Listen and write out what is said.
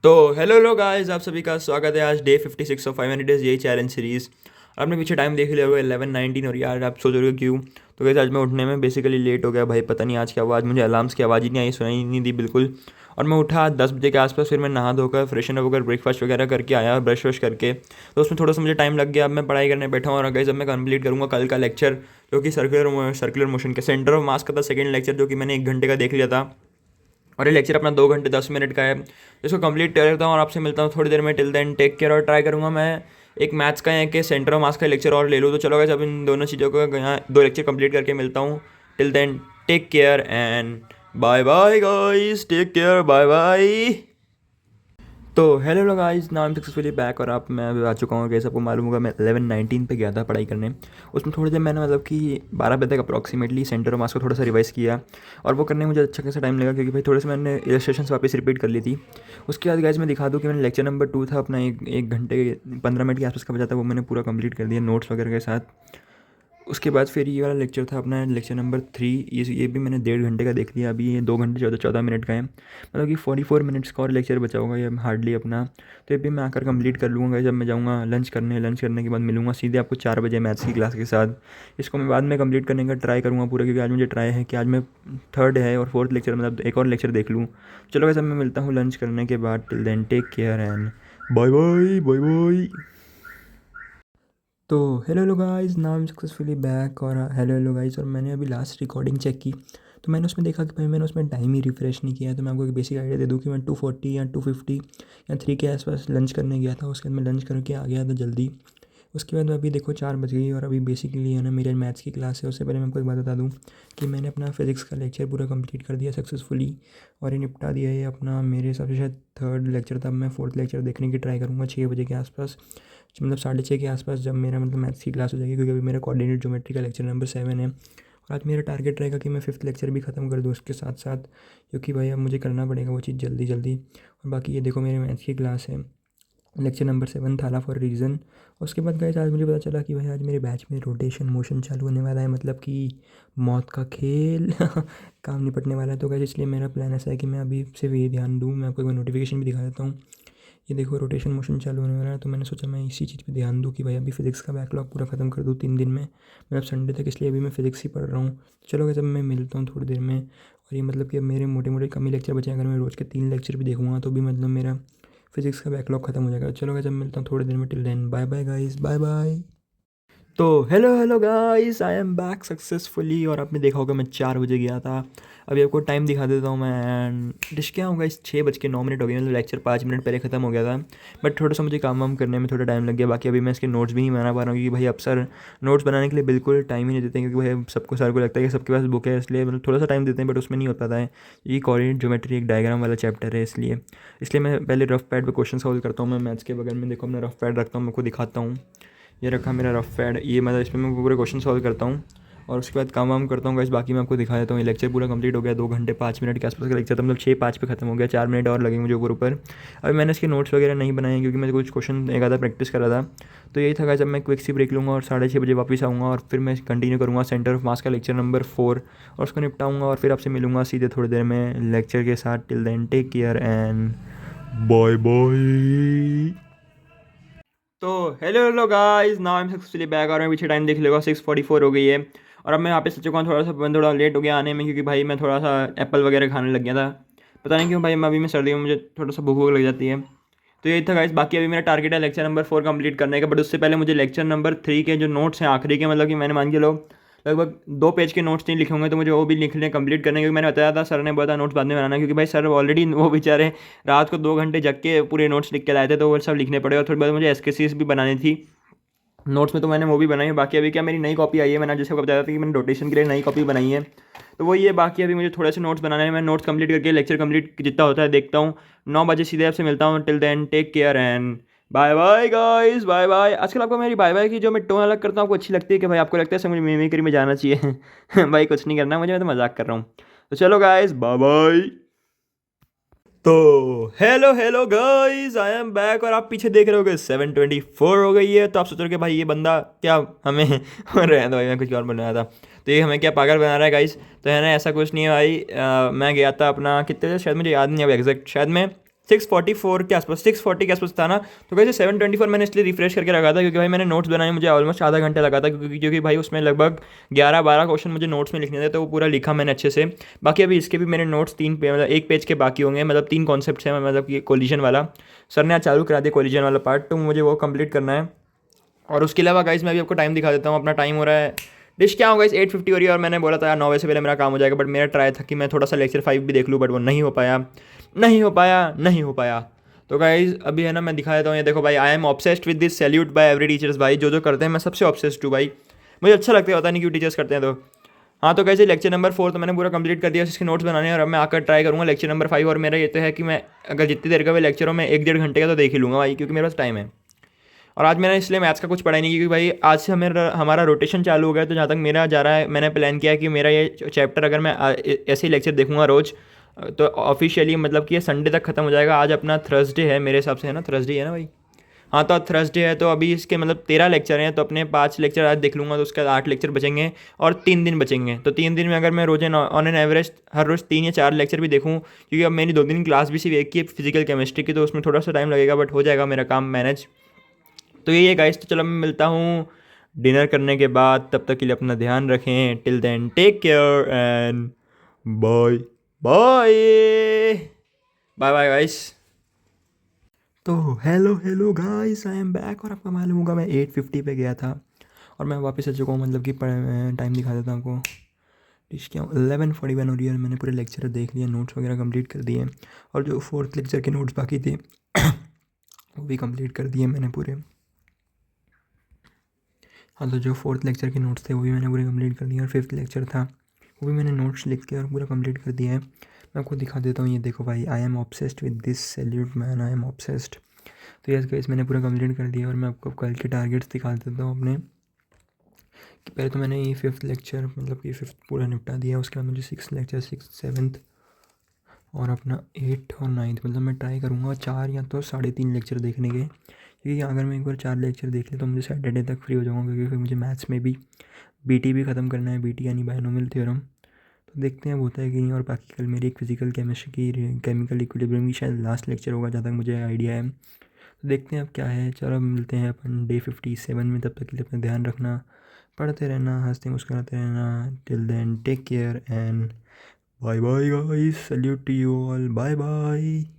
तो hello guys, आप सभी का स्वागत है आज डे 56 ऑफ 500 डेज यही चैलेंज सीरीज़। आपने पीछे टाइम देख लिया होगा 11:19 और यार आप सोच रहे हो क्यों। तो कैसे आज मैं उठने में बेसिकली लेट हो गया भाई, पता नहीं आज क्या हुआ। आज मुझे अलार्म्स की आवाज़ ही नहीं आई, सुनाई नहीं दी बिल्कुल। और मैं उठा 10 बजे के आसपास, फिर मैं नहा धोकर फ्रेशन होकर ब्रेकफास्ट वगैरह करके आया ब्रश वश करके। तो उसमें थोड़ा सा मुझे टाइम लग गया। अब मैं पढ़ाई करने बैठा हूँ और गाइस अब मैं कंप्लीट करूँगा कल का लेक्चर, जो कि सर्कुलर मोशन के सेंटर ऑफ मास का था। सेकेंड लेक्चर जो कि मैंने 1 घंटे का देख लिया था, और ये लेक्चर अपना 2 घंटे 10 मिनट का है। इसको कंप्लीट कर लेता हूँ और आपसे मिलता हूँ थोड़ी देर में। Till then take care. और ट्राई करूँगा मैं एक मैथ्स का या कि सेंटर ऑफ मास का लेक्चर और ले लूँ। तो चलो गाइस, अब इन दोनों चीज़ों को यहाँ 2 लेक्चर कंप्लीट करके मिलता हूँ। Till then take care and bye bye guys, take care, bye bye. तो hello guys, now I am successfully back. और आप मैं अभी आ चुका हूँ। कैसे आपको मालूम होगा मैं 11:19 पे गया था पढ़ाई करने। उसमें थोड़ी देर मैंने मतलब कि 12 बजे तक अप्रॉक्सीमेटली सेंटर ऑफ मास को थोड़ा सा रिवाइज़ किया। और वो करने में मुझे अच्छा खासा टाइम लगा, क्योंकि भाई थोड़े से मैंने इलस्ट्रेशंस वापस रिपीट कर ली थी। उसके बाद गाइस मैं दिखा दूँ कि मैंने लेक्चर नंबर 2 था अपना, एक घंटे 15 मिनट के आसपास का बचा था, वो मैंने पूरा कंप्लीट कर दिया नोट्स वगैरह के साथ। उसके बाद फिर ये वाला लेक्चर था अपना लेक्चर नंबर 3। ये भी मैंने 1.5 घंटे का देख लिया। अभी ये 2 घंटे 14 मिनट का है, मतलब कि 44 मिनट्स का और लेक्चर बचा होगा ये हार्डली अपना। तो ये भी मैं आकर कंप्लीट कर लूँगा जब मैं जाऊँगा लंच करने। लंच करने के बाद मिलूँगा सीधे आपको 4 बजे मैथ्स की क्लास के साथ। इसको मैं बाद में कंप्लीट करने का ट्राई करूँगा पूरा, क्योंकि आज मुझे ट्राई है कि आज मैं थर्ड है और फोर्थ लेक्चर मतलब एक और लेक्चर देख लूँ। चलो वैसे मैं मिलता हूँ लंच करने के बाद। Till then take care and bye bye bye bye. तो hello guys, now I am successfully back. और हेलो गाइस, और मैंने अभी लास्ट रिकॉर्डिंग चेक की तो मैंने उसमें देखा कि भाई मैंने उसमें टाइम ही रिफ़्रेश नहीं किया है। तो मैं आपको एक बेसिक आइडिया दे दूँ कि मैं 2:40 या 2:50 या 3 के आसपास लंच करने गया था। उसके बाद मैं लंच करके आ गया था जल्दी। उसके बाद अभी देखो 4 बज गई और अभी बेसिकली है ना मेरे मैथ्स की क्लास है। उससे पहले मैं आपको एक बात बता दूँ कि मैंने अपना फिज़िक्स का लेक्चर पूरा कंप्लीट कर दिया सक्सेसफुली, और ये निपटा दिया। ये अपना मेरे हिसाब से शायद थर्ड लेक्चर था। अब मैं फोर्थ लेक्चर देखने की ट्राई करूँगा 6 बजे के आसपास, मतलब 6:30 के आसपास, जब मेरा मतलब मैथ्स की क्लास हो जाएगी, क्योंकि अभी मेरा कोऑर्डिनेट ज्योमेट्री का लेक्चर नंबर 7 है। और आज मेरा टारगेट रहेगा कि मैं फिफ्थ लेक्चर भी ख़त्म कर दूँ उसके साथ साथ, क्योंकि भाई अब मुझे करना पड़ेगा वो चीज़ जल्दी जल्दी। और बाकी ये देखो मेरे मैथ्स की क्लास है, लेक्चर नंबर 7 थाला फॉर रीज़न। उसके बाद गाइस आज मुझे पता चला कि भाई आज मेरे बैच में रोटेशन मोशन चालू होने वाला है, मतलब कि मौत का खेल काम निपटने वाला है। तो गाइस इसलिए मेरा प्लान ऐसा है कि मैं अभी सिर्फ ये ध्यान दूँ। मैं आपको एक बार नोटिफिकेशन भी दिखा देता हूँ। ये देखो रोटेशन मोशन चालू होने वाला है, तो मैंने सोचा मैं इसी चीज़ पे ध्यान दूँ कि भाई अभी फिज़िक्स का बैकलॉग पूरा ख़त्म कर दूँ 3 दिन में, मतलब संडे तक। इसलिए अभी मैं फ़िज़िक्स ही पढ़ रहा हूँ। तो चलो जब मैं मिलता हूँ थोड़ी देर में। और ये मतलब कि अब मेरे मोटे मोटे कम ही लेक्चर बचे हैं। अगर मैं रोज़ के 3 लेक्चर भी देखूँगा तो भी मतलब मेरा फिज़िक्स का बैकलॉग ख़त्म हो जाएगा। चलो जब मिलता हूँ थोड़ी देर में। Till then bye bye guys, bye bye. तो hello guys, I am back successfully. और आपने देखा होगा मैं 4 बजे गया था। अभी आपको टाइम दिखा देता हूँ मैं। एंड डिश क्या होगा, इस 6:09 हो गए, मतलब लेक्चर 5 मिनट पहले ख़त्म हो गया था। बट थोड़ा सा मुझे काम वाम करने में थोड़ा टाइम लग गया। बाकी अभी मैं इसके नोट्स भी नहीं बना पा रहा हूँ, क्योंकि भाई अब सर नोट्स बनाने के लिए बिल्कुल टाइम ही नहीं देते हैं। क्योंकि भाई सबको सर को लगता है कि सबके पास बुक है, इसलिए मतलब थोड़ा सा टाइम देते हैं, बट उसमें नहीं हो पाता है। ये कोऑर्डिनेट ज्योमेट्री एक डायग्राम वाला चैप्टर है, इसलिए इसलिए मैं पहले रफ पैड पे क्वेश्चन सॉल्व करता हूँ। मैं मैथ्स के बगल में देखो अपना रफ पैड रखता हूँ, मैं आपको दिखाता हूँ। ये रखा मेरा रफ पैड, ये मतलब इसमें मैं पूरे क्वेश्चन सॉल्व करता हूँ और उसके बाद काम वाम करता हूँ गाइस। बाकी मैं आपको दिखा देता हूँ। ये लेक्चर पूरा कंप्लीट हो गया, 2 घंटे 5 मिनट के आसपास का लेक्चर था, मतलब 6:05 पे खत्म हो गया। 4 मिनट और लगेंगे मुझे ऊपर। अभी मैंने इसके नोट्स वगैरह नहीं बनाए, क्योंकि मैं कुछ क्वेश्चन एक आधा प्रैक्टिस कर रहा था। तो यही था गाइस, जब मैं क्विक सी ब्रेक लूँगा और 6:30 बजे वापस आऊँगा, और फिर मैं कंटिन्यू करूँगा सेंटर ऑफ मास का लेक्चर नंबर 4, और उसको निपटाऊँगा। और फिर आपसे मिलूँगा सीधे थोड़ी देर में लेक्चर के साथ। Till then take care and bye bye. तो hello guys, now I am successfully back. और मैं पीछे टाइम देख लेगा 6:44 हो गई है। और अब मैं यहाँ पे सच चुका हूँ, थोड़ा लेट हो गया आने में, क्योंकि भाई मैं थोड़ा सा एप्पल वगैरह खाने लग गया था। पता नहीं क्यों भाई, मैं अभी में सर्दी में मुझे थोड़ा सा भूख लग जाती है। तो यही था गाइस। बाकी अभी मेरा टारगेट है लेक्चर नंबर 4 कंप्लीट करने का, बट उससे पहले मुझे लेक्चर नंबर 3 के जो नोट्स हैं आखिरी के, मतलब कि मैंने मान के लो लगभग 2 पेज के नोट्स नहीं लिखे होंगे, तो मुझे वो भी लिखने कंप्लीट करने, क्योंकि मैंने बताया था सर ने बोला था नोट्स बाद में बनाना, क्योंकि भाई सर ऑलरेडी वो बेचारे रात को 2 घंटे जग के पूरे नोट्स लिख के लाए थे, तो वो सब लिखने पड़े। और थोड़ी बहुत मुझे एसकेसीज भी बनानी थी नोट्स में, तो मैंने वो भी बनाई है। बाकी अभी क्या मेरी नई कॉपी आई है, मैंने जैसे आपको बताया था कि मैंने रोटेशन के लिए नई कॉपी बनाई है, तो वही है। बाकी अभी मुझे थोड़े से नोट्स बनाने हैं। मैं नोट्स कंप्लीट करके लेक्चर कंप्लीट जितना होता है देखता हूँ। 9 बजे सीधे आपसे मिलता हूँ। Till then take care and bye bye guys, bye bye. आजकल आपको मेरी बाय बाय की जो मैं टोन अलग करता हूँ आपको अच्छी लगती है कि भाई आपको लगता है सर मुझे मिमिक्री में जाना चाहिए भाई कुछ नहीं करना मुझे, मैं तो मजाक कर रहा हूँ। तो चलो गाइस, बाय बाय। तो hello guys, I am back. और आप पीछे देख रहे होगे 7:24 हो गई है। तो आप सोच रहे हो कि भाई ये बंदा क्या हमें रहने दो भाई, मैं कुछ और बनाया था। तो ये हमें क्या पागल बना रहा है गाइस। तो है ना, ऐसा कुछ नहीं है भाई। मैं गया था अपना कितने थे शायद मुझे याद नहीं है एग्जैक्ट, शायद मैं 644 के आसपास, 640 के आसपास था ना। तो कैसे 724 मैंने इसलिए रिफ्रेश करके रखा था क्योंकि भाई मैंने नोट्स बनाए, मुझे ऑलमोस्ट आधा घंटा लगा था, क्योंकि भाई उसमें लगभग 11-12 क्वेश्चन मुझे नोट्स में लिखने थे, तो वो पूरा लिखा मैंने अच्छे से। बाकी अभी इसके भी मेरे नोट्स मतलब 1 पेज के बाकी होंगे, मतलब 3 कॉन्सेप्ट हैं, मतलब कि कोलिजन वाला सर ने आज चालू करा दिया कोलिजन वाला पार्ट, तो मुझे वो कंप्लीट करना है। और उसके अलावा गाइस मैं अभी आपको टाइम दिखा देता हूँ, अपना टाइम हो रहा है, डिश क्या होगा इस 8:50 हो रही है, और मैंने बोला था यार 9 बजे से पहले मेरा काम हो जाएगा, बट मेरा ट्राई था कि मैं थोड़ा सा लेक्चर 5 भी देख लूँ, बट वो नहीं हो पाया, नहीं हो पाया, नहीं हो पाया। तो गाइज अभी है ना, मैं दिखा देता हूँ, ये देखो भाई, I am obsessed with this, salute by every teachers. भाई जो जो करते हैं मैं सबसे ऑब्सेस्ड हूँ भाई, मुझे अच्छा लगता है, पता नहीं क्यों टीचर्स करते हैं। तो हाँ, तो कैसे लेक्चर नंबर 4 तो मैंने पूरा कंप्लीट कर दिया, इसके नोट्स बनाने हैं, और अब मैं आकर ट्राई करूँगा लेक्चर नंबर 5। और मेरा ये तो है कि मैं अगर जितनी देर का भी लेक्चर हो, मैं 1-1.5 घंटे का तो देख ही लूँगा भाई, क्योंकि मेरे पास टाइम है। और आज मैंने इसलिए मैथ्स का कुछ पढ़ा ही नहीं, क्योंकि भाई आज से हमारा रोटेशन चालू हो गया। तो जहाँ तक मेरा जा रहा है, मैंने प्लान किया कि मेरा ये चैप्टर अगर मैं ऐसे ही लेक्चर देखूंगा रोज़, तो ऑफिशियली मतलब कि ये संडे तक ख़त्म हो जाएगा। आज अपना थर्सडे है मेरे हिसाब से, है ना, थर्सडे है ना भाई। हाँ, तो आज थर्सडे है, तो अभी इसके मतलब 13 लेक्चर हैं, तो अपने 5 लेक्चर आज देख लूँगा, तो उसके बाद 8 लेक्चर बचेंगे, और 3 दिन बचेंगे। तो 3 दिन में अगर मैं रोज ऑन एन एवरेज हर रोज़ 3 या 4 लेक्चर भी देखूँ, क्योंकि अब मेरी 2 दिन क्लास भी सिर्फ एक की है, फिजिकल केमिस्ट्री की, तो उसमें थोड़ा सा टाइम लगेगा, बट हो जाएगा मेरा काम मैनेज। तो यही है गाइस, तो चलो मैं मिलता हूँ डिनर करने के बाद, तब तक के लिए अपना ध्यान रखें, till then take care and bye bye, bye bye guys. तो hello hello guys, I am back, और आपको मालूम होगा मैं 8:50 पे गया था, और मैं वापस आ चुका हूँ, मतलब कि टाइम दिखा देता हूँ आपको, इस क्या 11:41 हो रही है, और मैंने पूरे लेक्चर देख लिया, नोट्स वगैरह कंप्लीट कर दिए, और जो 4th लेक्चर के नोट्स बाकी थे वो भी कंप्लीट कर दिए मैंने पूरे। हाँ, तो जो 4th लेक्चर के नोट्स थे वो भी मैंने पूरे कंप्लीट कर दिए, और 5th लेक्चर था वो भी मैंने नोट्स लिख के और पूरा कंप्लीट कर दिया है। मैं आपको दिखा देता हूँ, ये देखो भाई, I am obsessed with this, salute man, I am obsessed. तो यस गाइस, मैंने पूरा कंप्लीट कर दिया, और मैं आपको कल के टारगेट्स दिखा देता हूँ अपने, कि पहले तो मैंने ये 5th लेक्चर मतलब कि 5th पूरा निपटा दिया, उसके बाद मुझे 6th लेक्चर, 6th 7th और अपना 8th और 9th, मतलब मैं ट्राई करूँगा 4 या तो 3.5 लेक्चर देखने के, क्योंकि अगर मैं एक बार 4 लेक्चर देख लिया तो मुझे सैटरडे तक फ्री हो जाऊँगा, क्योंकि फिर मुझे मैथ्स में भी बीटी भी ख़त्म करना है, बीटी यानी बायनोमियल थ्योरम। तो देखते हैं होता है कि नहीं। और बाकी कल मेरी एक फिजिकल केमिस्ट्री की केमिकल इक्विलिब्रियम की शायद लास्ट लेक्चर होगा, जहाँ तक मुझे आइडिया है। तो देखते हैं अब क्या है। चलो मिलते हैं अपन डे 57 में, तब तक के लिए अपना ध्यान रखना, पढ़ते रहना, हंसते मुस्कुराते रहना, till then take care and bye bye guys, salute to you all, bye bye.